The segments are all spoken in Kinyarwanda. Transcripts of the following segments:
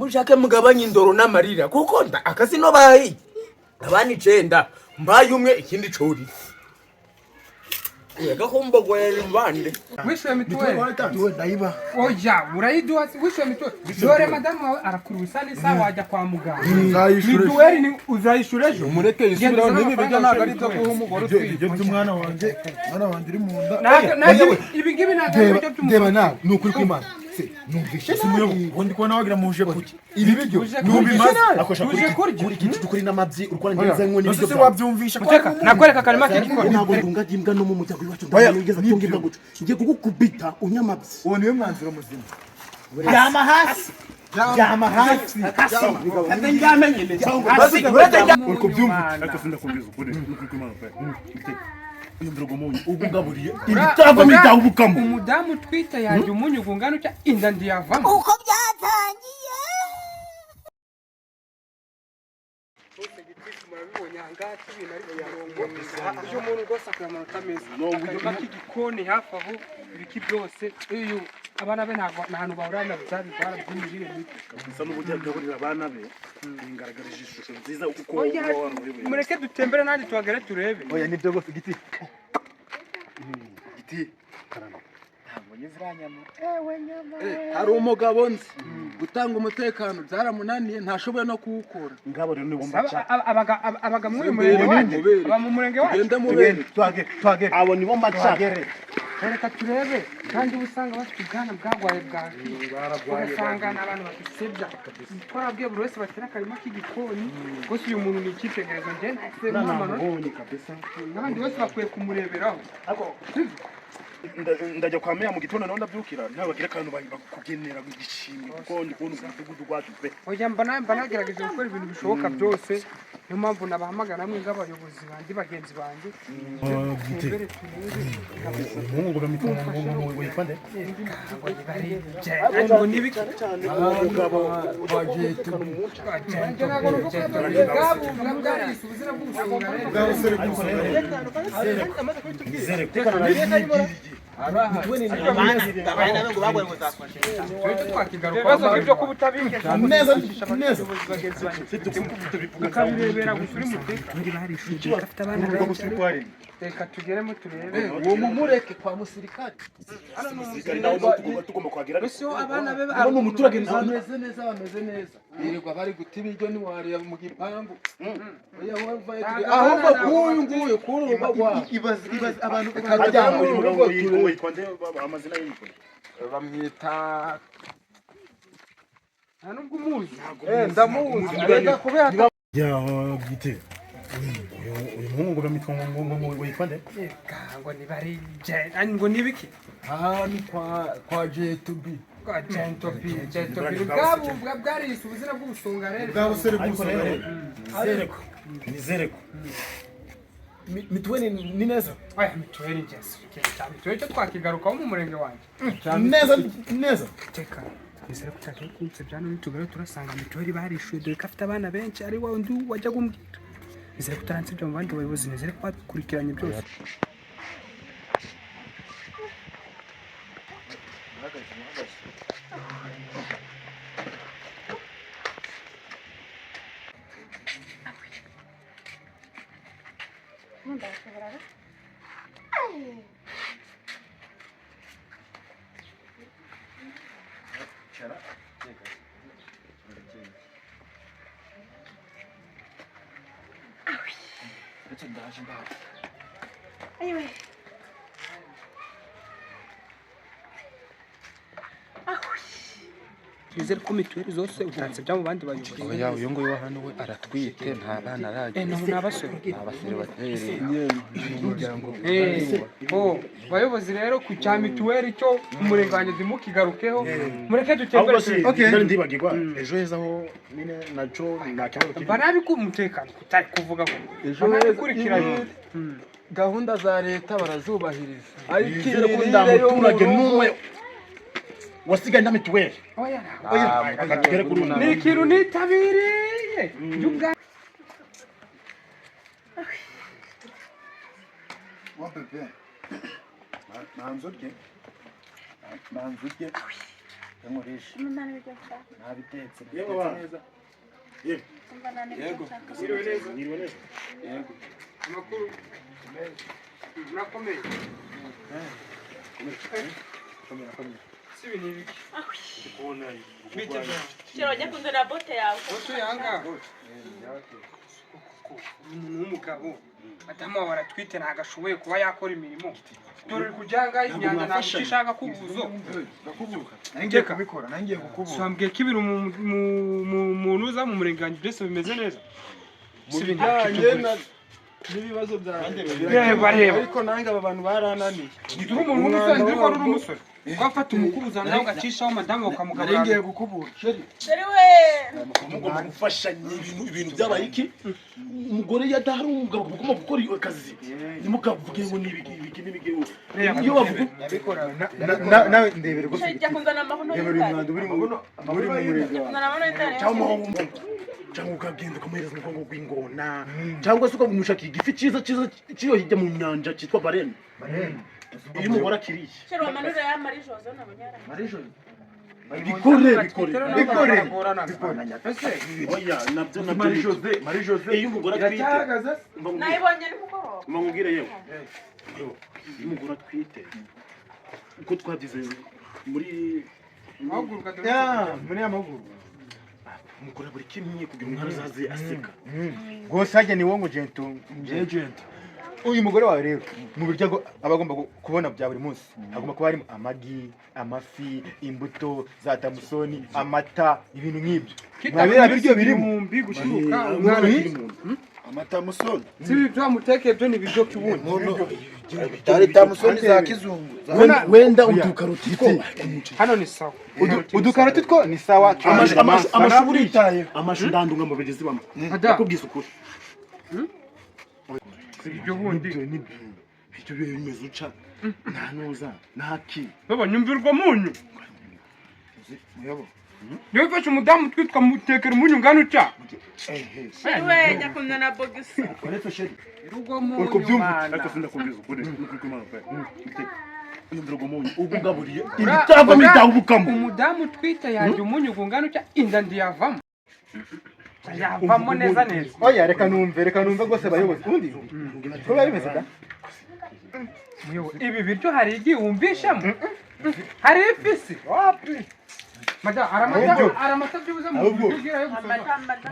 mushake mugabanye indoro n'amarira kuko akazi no bayi abani 9 mbaye umwe ikindi curi gahombo gwere mbande wishyuye mituweli ndayiba oya urayiduha wishyuye mituweli dore madamu wawe arakurusa nisa wajya kwa muganga mituweli ni uzayishyura ejo mureke yishyuraho nibi bijya ntabwo ari byo kuha umugore utwite ibyo by'umwana wanjye uri mu nda ibi ngibi ntabwo ari byo by'umwana reba nawe ni ukuri kw'Imana numvishe simuyo ubundi kubona wagira muje kuki ibi biryo nubimaze akosha kuri iki dukuri n'amabyi urukwana ngenza ngo n'ibyo se wabyumvisha muteka nakwereka karima k'igikoni ntabwo ndunga gimbwa no mu muryango wacu ndageza tungimbwa guco ngiye kugukubita unyamabyi uwo niwe mwanzuro muzima yama hasi atengamenye basi uriko byumva ariko sindakubwiza ukuri kw'Imana pe ubugaburiye ibitava midahubukamo umudamu twita yaje umunyu gungana uca inda ndiyavamo uko byatangiye iyo umuntu rwose akora amanota meza akarima k'igikoni hafi aho ibiki byose iyo abana be ntabwo ahantu bahurira byari bigwara by'imirire mibi gusa n'uburyo agaburira abana be bingaragarije ishusho nziza uko mureke dutembere nanjye tuhagere turebe oya nibyo rwose giti ntabwo nyiziranyama hari umugabo nzi gutanga umutekano byaramunaniye ntashoboye no kuwukora ngabo rero nibo macha abaga muri murenge wanjye aba mu murenge wanjye gende mubere twage abo nibo macha reka turebe kandi usanga bafite ubwana bwagwaye bwaki ugasanga n'abantu bakisebya twarabwiye buri wese batera akarima k'igikoni gusa uyu muntu ni icyitegererezo njye nahise n'abandi bose bakwiye kumureberaho ndajya kwa meya mu gitondo naho ndabyukira nawe bagira akantu bakugenera igishimwe kuko ndi kubona umudugudu gwacu pe oya mba nagerageje gukora ibintu bishoboka byose niyo mpamvu nabahamagara namwe nk'abayobozi bandi bagenzi banjye umuhungu bamitungo wifande ngo nibiki umugabo wagiye reka tugeremo turebe uwo mumureke kwa musirikare tugomba kuhagira abana be abo mu muturage bameze neza birirwa bari guta ibiryo ntiwareba mu gipangu ahubwo kuyu nguyu kuri ubu ibaze abantu bakajya mu rugo yitwa nde amazina y'inko bamwita nta nubwo umuzi ndamuzi areka kubera ya gite uyu muhungu bamitungo ngo yitwa nde ngo ni bari ngo nibiki ni kwa J2B kwa J2B bwarisi ubuzina bw'ubusongarere nizereko mituweli ni neza oya mituweli njese mituweli cyo twakigarukaho mu murenge wanjye neza teka nizere ko utaje kunse byano nitugare turasanga mituweli barishuye dore ko afite abana benshi ari wa undi wajya gumbwira nizere ko utaranse mu bandi bayobozi nizere ko bakurikiranye byose Anyway. nizere ko mituweli zose utanze bya mu bandi bayobozi oya uyu nguyu wa hano we aratwite nta bana aragira ni abasore abasore batereye umuryango bayobozi rero ku cya mituweli cyo umurenge wanjye ndimukigarukeho mureke dutembere ndibagirwa ejo heza aho nyine naco nakibazo banabi ku umutekano kutari kuvuga ngo ejo heza gahunda za leta barazubahiriza ariko umuturage n'umwe wasigaye na mituweli ni ikintu nitabiriye manzurye yankoresha Umunani w'ibyo nshaka. nabitetse Yego bana. neza Umunani w'ibyo Yego. nshaka. Mwiriwe neza. Niriwe neza yego Amakuru. Murakomeye. komera Si ibintu ibiki. kubona Bite bya. Shiro jya kunzana bote yawe. Bote yanga. Umuntu w'umugabo madamu wawe aratwite ntabwo ashoboye kuba yakora imirimo dore kujyanga imyanda ntabwo ishaka kubuzo nangiye kubikora nangiye gukubura swambwiye ko ibintu umuntu uza mu murenganya byose bimeze neza si ibintu n'ibibazo byanjye reba ariko nange aba bantu barananiye ntituri umuntu w'umusore ndiko ari umusore ugafata umukubuza nawe ugacishaho madamu ukamugaburira naringiye gukubura Sheri we. mugomba gufashanya ibintu byabaye iki umugore yadahari umugabo mugomba gukora iyo kazi ntimukavuge ngo n'ibiki n'ibiki iyo bavuga nawe ndebere gusa Sheri jya kunzana amahuno ndebere y'itari. umwanda uri mu murenge Kunzana amahuno y'itari. cyangwa ukagenda ukamuhereza umugongo w'ingona cyangwa se ukamushakira igifi cyiza cyiyo hirya mu nyanja cyitwa barene iyo umugore akiriye Sheri wamanura ya Marie Jose nabonyara. bikore ese oya nabyo Marie Jose iyo umugore atwite iracyahagaze Nayibonye ni mugoroba. mbamubwire yewe iyo umugore atwite uko twabyize muri wahaguruka muri amahugurwa umugore buri kimwe kugira umwana azaze aseka rwose hajya ni wowe ngo agent uyu mugore wawe rero mu biryo aba agomba kubona bya buri munsi hagomba kuba harimo amagi amafi imbuto za tamusoni amata ibintu nk'ibyo mwabera biryo birimo mumbi gushiruka umwana akiri mu nda amatamusoni si ibi byamutekeye byo ni ibiryo by'ubundi cyari tamusoni za kizungu wenda udukaroti two hano ni sawa udukaroti two ni sawa amashuri amashu ndandunga mu bigezi bamwe nakubwiza ukuri ibyo bundi ibyo bimeze uca nta nuza nta ki baba nyumvirwa munyu niyo ufashe umudamu twitwa mutekera umunyu ngana uca Sheri we jya kunzana bogisi. urugo munyu mana ariko sindakubwiza ukuri n'ukuri kw'Imana pe nyumvira uwo munyu ugaburiye ibitava mitahubukamo umudamu twita yaje umunyu gungana uca inda ndiyavamo yavamo neza neza oya reka numve rwose bayobozi ubundi ko biba bimeze da ibi biryo hari igihe wumvishamo hari ifisi mada aramata byuze mu biryo yo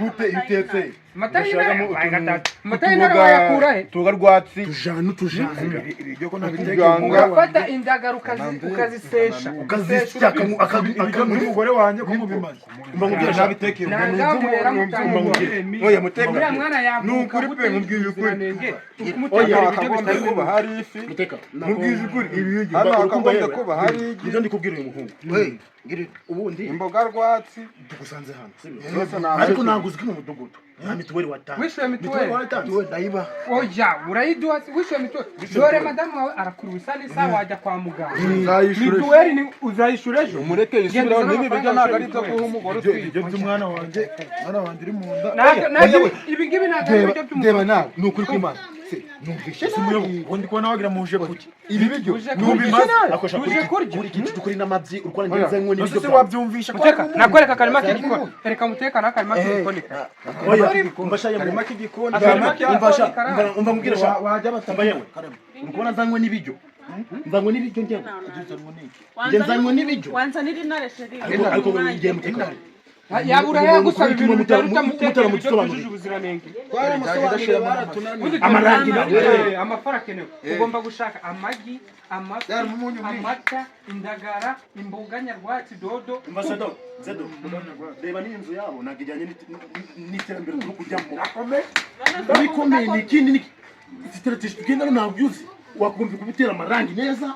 gute itetse mata y'intare wayakura he tuga rwatsi tujana ibiryo ko ntabiteka ugafata indagara ukazisesha ukazisya umugore wanjye ko mubimaze mbamubwira nabitekeye ntangamurera oya muteka uriya mwana yavuka ukuri pe mubwije ukuri oya hakagombye kuba hari ifi mubwije ukuri ibiryo hano hakagombye kuba hari igi nibyo ndikubwira uyu muhungu ubundi imboga rwatsi tugusanze hano ariko ntabwo uzwi mu mudugudu nta mituweli watanze wishyuye mituweli ndayiba oya urayiduha wishyuye mituweli dore madamu wawe arakura ubusa n'isaha wajya kwa muganga mituweli ni uzayishyura ejo umureke yishyuraho n'ibi biryo ntabwo ari ibyo guha umugore utwite by'umwana wanjye uri mu nda ibi ngibi ntabwo ari ibiryo by'umugore reba nawe ni ukuri kw'Imana numvise ubundi kubona wagira mu uje kuki ibi biryo nubimaze uje kurya uri kintu dukuri n'amabyi urukora ngenza nkwe n'ibyo se wabyumvisha muteka nakwereka akarima k'igikoni reka muteka n'akarima k'igikoni oya mbasha akarima k'igikoni mbasha umva mubwira wajya batamba yewe urukubona nzanywe n'ibiryo nzanywe n'ibiryo njyewe nzanywe n'ibiryo Wanzanira intare Sheri. ariko ngiye muteka yabura yagusaba ibintu bitari utamuteka ibiryo byujuje ubuziranenge amarangi amafaranga akenewe ugomba gushaka amagi amafi amata indagara imboga nyarwatsi dodo Ambassador Zedo reba n'inzu yabo ntabwo ijyanye n'iterambere turi kujyamo bikomeye ni ikindi ni strategy tugendana ntabwo uzi wakumva kubitera amarangi neza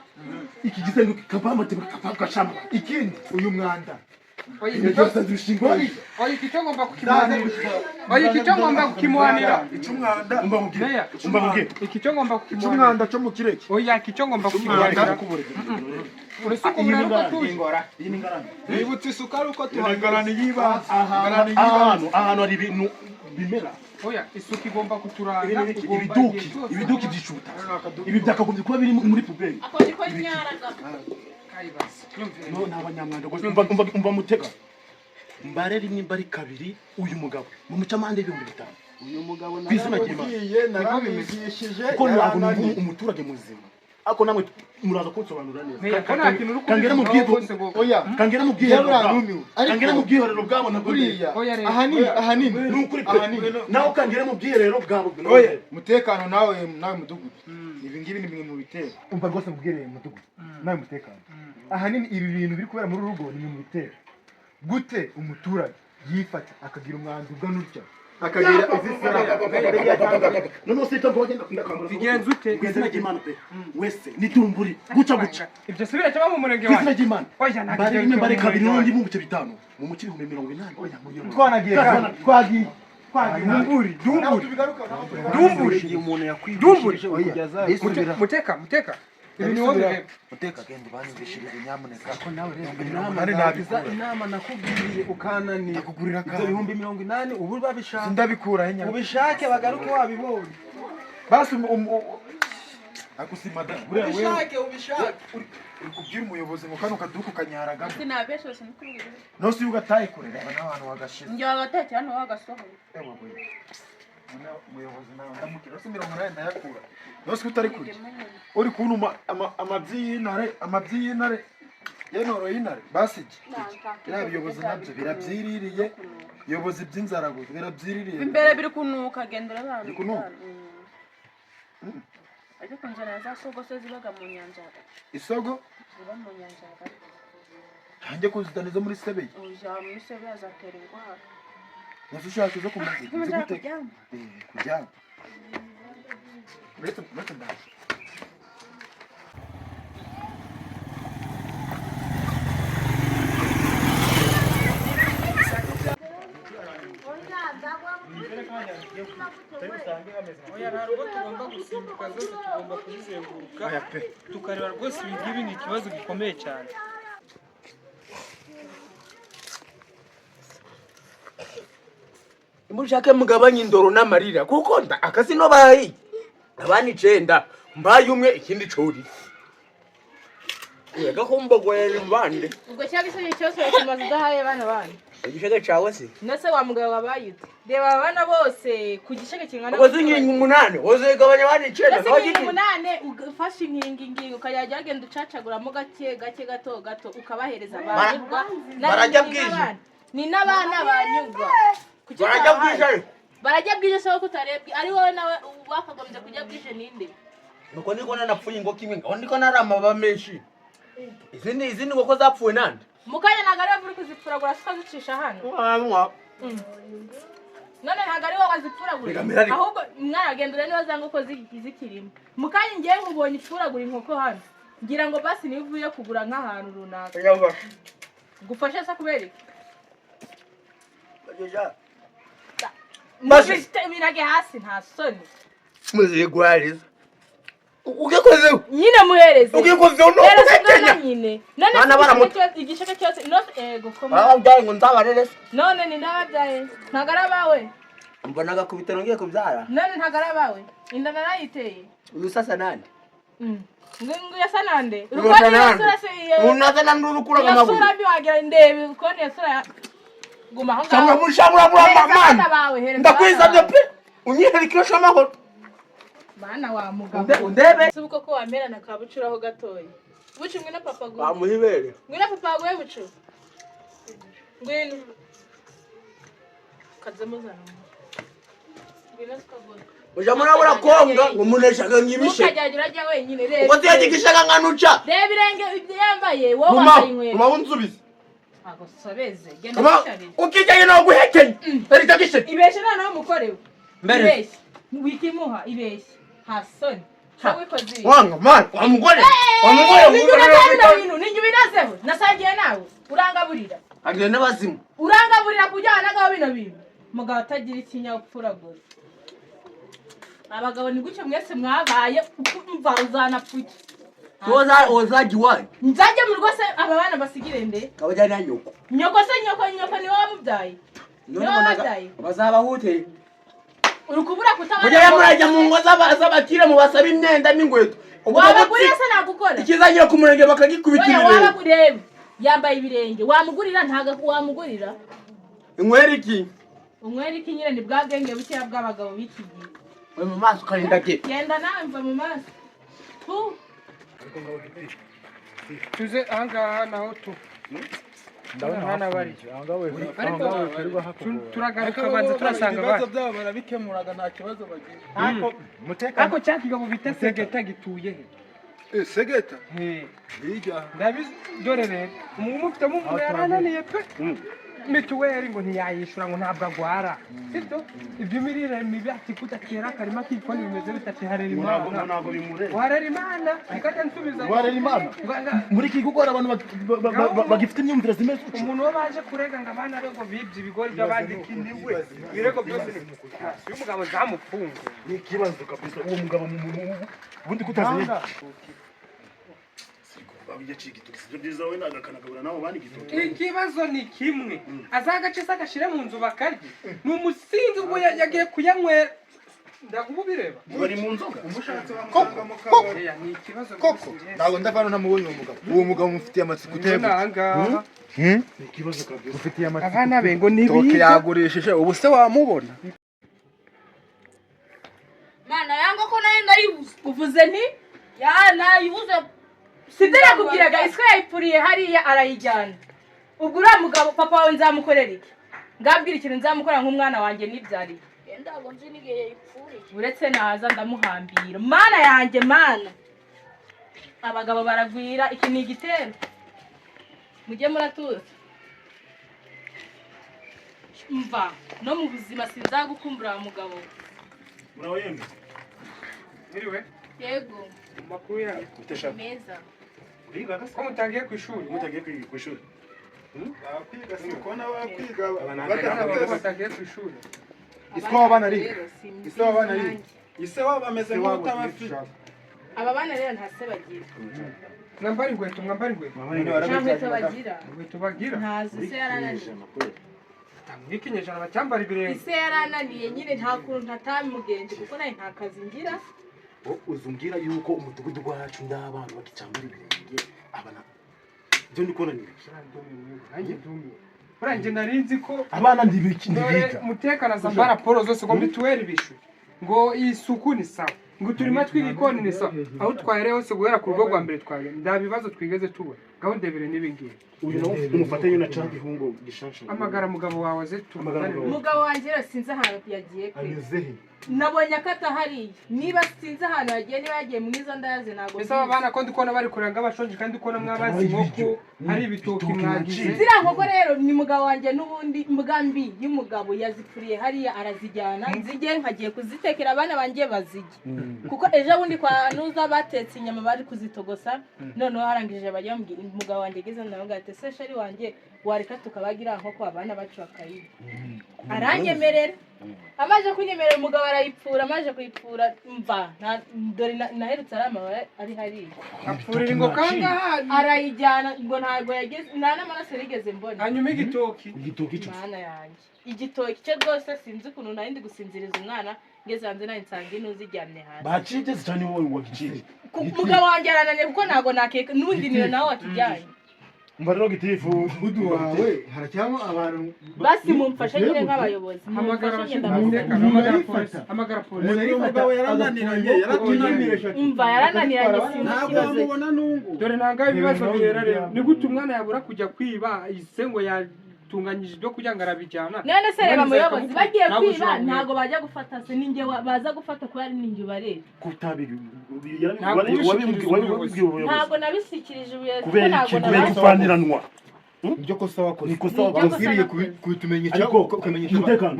iki gisengo kikava amatebe kashamba ikindi uyu mwanda oya ikicho ngomba kukimuhanira icyumwanda umbamubwire ikicho ngomba kukimuhanira umwanda cyo mu kireke oya ikicho ngomba kukimuhanira urasukubura nuko tuzi iyi ni ngarani nibutse isukari uko tuhagarana yibanze ahantu hari ibintu bimera oya isuku igomba kuturanga ibiduki byishuta ibi byakagombye kuba biri muri puberi Ako niko nyaraga. kayibaza yumvire no n'abanyamwanda gose umva mutega mbare rimwe mbari kabiri uyu mugabo mu mucamande y'ibihumbi 5 uyu mugabo naramubwiye narabigishije ko ntabwo umuturage muzima ako namwe muraza kunsobanurira neza kangera mu bwigo oya kangera mu bwiherero kangera mu bwiherero bwabo na buriya ahanini nukuri naho kangera mu bwiherero bwabo oya mutekano nawe mudugudu ibi ngibi ni bimwe mu bitero umva rwose mubwireye mudugudu nawe mutekano ahanini ibi bintu biri kubera muri rugo ni mu bitero gute umuturage yifata akagira umwanda ugana utya akagira izisara no sita ngoje ndakambura bigenze ute kwizina ry'Imana pe wese nitumburi guca ibyo subira cyangwa mu murenge wawe kwizina ry'Imana oya bari rimwe bari kabiri n'undi mu bice bitanu mu muci 180 oya twanagiye dumburi umuntu yakwigishije kugeza muteka ibi ni wowe muteka genda banigishirize nyamuneka ko nawe inama nakubwiye ukananira nakugurira ibyo 180 ubu babishaka ndabikura he ubishake bagaruke wabibonye basi akusima da ubishake ubishake kubwira umuyobozi ngo kano kaduka kanyaraga sinabesho sinikubwira no si ugataye kureba n'abantu bagashize njye wagateke hano wagasohoye ewa boy umuyobozi nawe ndamukira si 180 ndayakura no si utari kuri uri kunuma amabyinare yenoro yinare basije yabiyobozi nabyo birabyiririye yobozi by'inzara gusa birabyiririye imbere biri kunuka gendera abantu biri kunuka ariko nzara za sogo se zibaga mu nyanja isogo ziba mu nyanja hanjye kuzitaniza muri sebeye uja muri sebe azatera indwara nasushaka zo kumuzika zigute kujyana uretse ndaje oya ntabwo tugomba gusimbuka zose tugomba kuzizenguruka tukareba rwose ibi ngibi ni ikibazo gikomeye cyane mushake mugabanye indoro n'amarira kuko akazi no bayi abani 9 mbaye umwe ikindi cori yega kumbogwera imbande ubwo cyagise cyose kimaze dahaye bana bana igishege cawe se nase wa mugabo wabayite reba abana bose ku gishege kingana uko zingingi 8 wozegabanya abani 9 no giki 8 ufashe ingingi ukajya agenda ucacaguramo gake gato ukabahereza abantu barajya bwije ni nabana banyugwa barajya bwije so kutarebwe ari wowe nawe wakagombye kujya bwije ninde nuko niko nanapfuye ngo kimwe ngo niko narama menshi izindi ngoko zapfuye nande mukanya nagare vuri kuzipfuragura sika zicisha hano none nagare wowe wazipfuragura ahubwo mwaragendure niba zanga uko zikirimo mukanya ngiye nkubonye ipfuragura inkoko hano ngira ngo basi nivuye kugura nk'ahantu runaka gufasha sa kubereka Mufite ibirage hasi nta soni. Muzigwariza. Ugekoze nyine muhereze. Ugekoze no kenya nyine. None igishaka cyose no gukoma. Ababyaye ngo ndabarere. None ni ndababyaye. Ntagara bawe. Mbonaga ku bitaro ngiye kubyara. None ntagara bawe. Inda narayiteye. Uyu sasa nande? Ngo yasa nande. Urukoni yasura se. Unaza nandurukura ngamabu. Yasura biwagira ndebe ukoni yasura. Guma honga. Cyangwa mushamura mama. Ndakwizabye pe. Unyiherikisha amahoro. Bana wa mugabo. Ndebe. Subuko ko wamera na kabucuraho gatoyi. Bucu mwe na papa go. Bamuhibere. Mwe na papa go bucu. Ngwino. Kazemuzana. Ngwino skago. Ujamura burakonga ngo muneshaga ngibishe. Ukajyagira ajya wenyine rero. Uko tiyagigishaga nkanuca. Reba irenge yambaye wowe wambaye inkweto. Uma unsubiza. Ako sobeze genda cyane. Ukijyaye no guhekenya. Ari tagishe. Ibeshe none mukorewe. Mbere. Ibeshe. Wikimuha ibeshe. Hasoni. Chawe kozi. Wanga man, wamugore. Ninjye binazeho. Nasangiye nawe. Urangaburira. Agire n'abazimu. Urangaburira kujyana naga bino bintu. Mugabo atagira ikinyabupfura gose. Abagabo ni gucyo mwese mwabaye umva uzanapfuki. Ozaji wayi. Nzaje mu rwose aba bana basigire nde. Kabajyana nyoko. Nyoko ni wowe mubyaye. None bazaba hute. Urukubura kutabana. Mujya murajya mu ngo z'abakire mu basaba imyenda n'ingweto. wabagurira se nagukora ikizanyira ku murenge bakagikubita oya ibirenge wabagurebe yambaye ibirenge wamugurira ntaga wamugurira inkwera iki umwere iki nyine ni bwa bwenge bukeya bw'abagabo b'iki gihe we mu maso karinda ke genda nawe mva mu maso tuze ahangaha naho hano bari turagaruka banza turasanga ibibazo byabo barabikemuraga nta kibazo bagira ako cya kigabo bita segeta gituye he segeta hirya ndabizi dore rero umufite mu yarananiye pe mituweli ngo ntiyayishura ngo ntabwo agwara sibyo iby'imirire mibi ati kudatera akarima k'igikoni bimeze bitatu harera imana ntabwo bimureba warera imana ikajya nsubiza warera imana muri iki gukora abantu bagifite imyumvire zimeze umuntu we baje kurega ngo abana be ngo bibye ibigori by'abandi kindiwe ibirego byose ni uyu mugabo zamufunga ni ikibazo kabisa uwo mugabo ubundi kutazanye ikibazo ni kimwe azagace se agashyire mu nzu bakarye ni umusinzi ubwo yagiye kuyanywera ndagubu bireba bari mu nzoga ni ikibazo koko ntabwo ndavana namubonye uwo mugabo mufitiye amatsiko utego ni ikibazo kabisa mufitiye amatsiko abana be ngo toke nibiga yagurishije ubu se wamubona mana yanga ko nayo ndayibuze uvuze nti ya nayibuze sidere kubwiraga iswe yayipfuriye hariya arayijyana ubwo uriya mugabo papa wawe nzamukorera iki ngabwira ikintu nzamukorera nk'umwana wanjye nibyariye ntabwo nzi n'igihe yayipfuriye uretse naza ndamuhambira mana yanjye mana abagabo baragwira iki ni igitero mujye muratuza mva no mu buzima sinzagukumbura mugabo murawembe miriwe yego makuru yawe utashaka meza kwiga ko mutagiye ku ishuri mutagiye kwiga ku ishuri kwiga si ukubona bakwiga batagiye ku ishuri ise w'abana ari ise w'abana ari ise wabo ameze nk'utabafite aba bana rero nta se bagira mwambara inkweto nta nkweto bagira inkweto bagira ntazi se yarananiye mwikinyejana bacyambara ibirenge ise yarananiye nyine nta kuntu ntatamugenje kuko nawe nta kazi ngira uzumbwira yuko umudugudu wacu nd'abantu bakicambura ibirenge abana byo ndi kubona nanjye ndumiwe uranjye narinzi ko abana ndibiga umutekano azamba raporo zose ngo mituweli bishyuye ngo isuku ni sawa ngo uturima tw'igikoni ni sawa aho utwaye rero hose guhera ku rugo rwa mbere twaje nda bibazo twigeze tubona gahunda ebere n'ibingibi uyu nawe umufatanye na ca gihungu gishasha amagara mugabo wawe ze tumugane umugabo wanjye rero sinzi ahantu yagiye kwe anyuze he nabonye akata hariya niba sinzi ahantu yagiye niba yagiye mu izo ndazi ntabwo mbese aba bana ko ndi kubona bari kuranga abashonje kandi kubona mwabazi inkoko hari ibitoki mwagize ziriya nkoko rero ni mugabo wanjye n'ubundi mbi y'umugabo yazipfuriye hariya arazijyana nzige nkagiye kuzitekera abana banjye bazijya kuko ejo bundi kwa nuza batetse inyama bari kuzitogosa noneho harangije bajya bambwira umugabo wanjye ageze ndavuga ati se sheri wanjye wareka tukabagira nkoko abana bacu bakayiba aranyemerera amaje kunyemerera umugabo arayipfura amaje kuyipfura mva dore naherutse ari amabara ari hariya apfurira ingoko ahangaha arayijyana ngo ntabwo yageze nta n'amaraso yigeze mbona hanyuma igitoki mana yanjye igitoki cye rwose sinzi ukuntu nari ndi gusinziriza umwana ngeze hanze nawe nsanga ntuzijyane hasi bacike cyane wowe wagiciye umugabo wanjye arananiye kuko ntabwo nakeka n'undi niyo nawe wakijyanye umva rero gitifu umudugudu wawe haracyamo abantu basi mumfashe nyine nk'abayobozi hamagara mumfashe ngenda abashinzwe umutekano hamagara polisi uyu mugabo yarananiranye umva yarananiranye ntabwo wamubona n'ungu dore ntabwo ari ibibazo bihera rero ni gute umwana yabura kujya kwiba ise ngo yatunganyije ibyo kugira ngo arabijyana none se reba muyobozi bagiye kwiba ntabwo bajya gufata se ninjye baza gufata kuba ari ninjye ubareba kutabiri ntabwo nabishyikirije ubuyobozi kubera iki kubera gupfaniranwa ibyo kosa wakoze Nibyo kosa ukwiriye nakoze. kubitumenyesha ariko ukamenyesha umutekano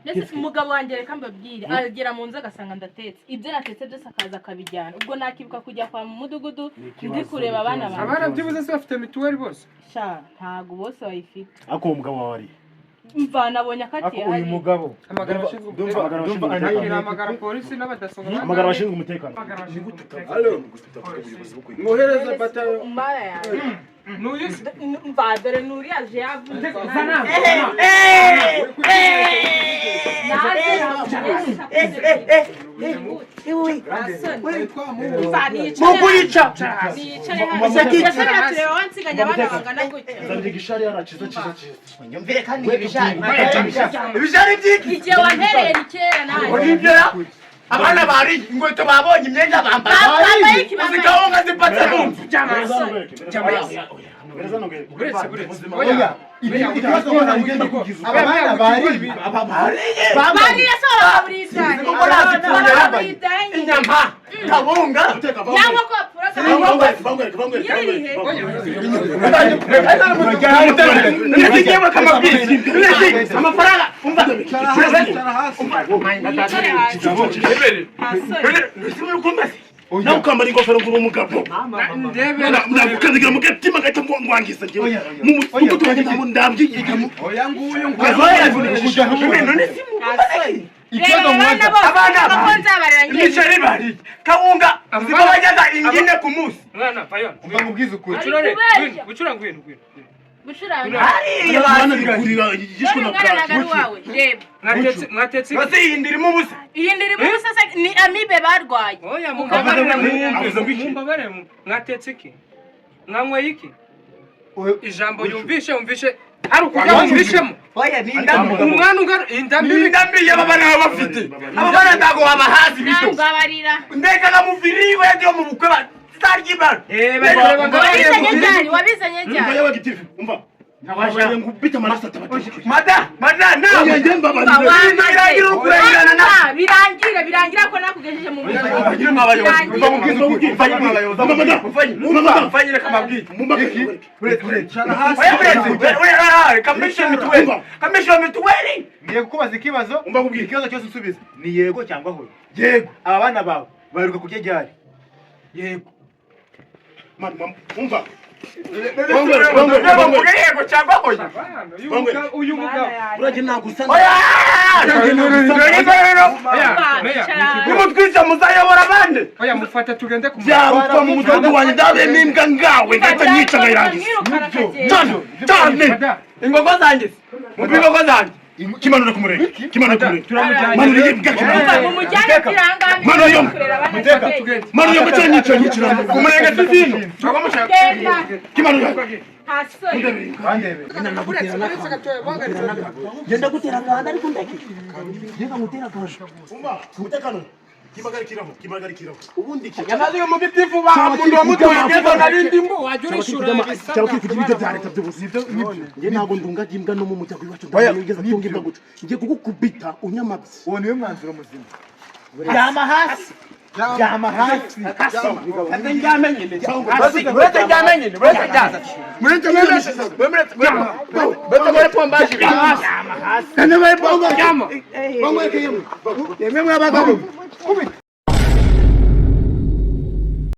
ndetse umugabo wanjye reka mbabwire agera mu nzu agasanga ndatetse ibyo natetse byose akaza akabijyana ubwo nakibuka kujya kwa mu mudugudu ndi kureba abana banjye abana byibuze se bafite mituweli bose sha ntabwo bose bayifite ako uwo mugabo wawe ari mva nabonye akatiye uyu mugabo amagara ashinzwe umutekano akira amagara polisi n'abadasohoka amagara abashinzwe umutekano amagara ashinzwe umutekano mwohereze batayo mara yanjye N'uyu mva dore n'uriya aje yavuze zana nyumvire kandi ibishari igihe wantereye ni kera nawe abana bari ingweto babonye imyenda bambaye uzigahunga zipatse mu nzu bariye so baburidanye inyama kabunga cyangwa ko amafaranga nawe ukambara ingofero ngo uri umugabo nagukandagira mu gatima gahita ngwangiza njyewe mu turange ntabwo ndabwiye oya nguyu imiceri bari kawunga zibabajaga ingine ku munsi mwana payo umubwiza ukuri bucura ngwino mwatetse basi iyi ndirimo ubusa ni amibe barwaye oya mumbabare mwatetse iki mwanyweye iki ijambo yumvishe hari ukugira wumvishemo umwana ungana indambi y'ababana baba bafite ababana ntago wabahazi bito mbega namuviriwe yo mu bukwe stargibar wabizanye cyane Nawaje ngubita marasa tabati. Mada na. Birangira ko nakugejeje mu mujyi. Ngiye kukubaza ikibazo ikibazo cyose usubiza ni yego cyangwa hoya. Yego. Aba bana bawe baheruka kurya ryari? Yego. Umva. Yego cyangwa hoya. Uyu mugabo Uraje nagusana. Nimutwiza muzayobora abandi. Oya mufata tugende ku Byarutwa mu mudogo wanjye ndabe nimbwa ngawe ngahita nyica ngayirangiza. Cyane. Ingogo zanjye. Mubigogo zanjye. Kimanura kumureke. Manura yibwa kimana. Mumujyane kiranga. Manura yo cyane nyicira. Kumurenge tuzino. Abamushaka. Kimanura. Hasoni. Genda gutera nganda ariko ndaki. Genda gutera kasho. Umba, mutekano. Kimagarikiraho. Ubundi yamaze mu gitifu ba mundo wa muto yagezo narindi mbo wajurishura cyangwa kugira ibyo bya leta byose ibyo nge ntago ndunga gimbwa no mu mutyago iwacu ndageze atunga imbwa guca ngiye kugukubita unyamabye uwo niwe mwanzuro muzima yama hasi Murete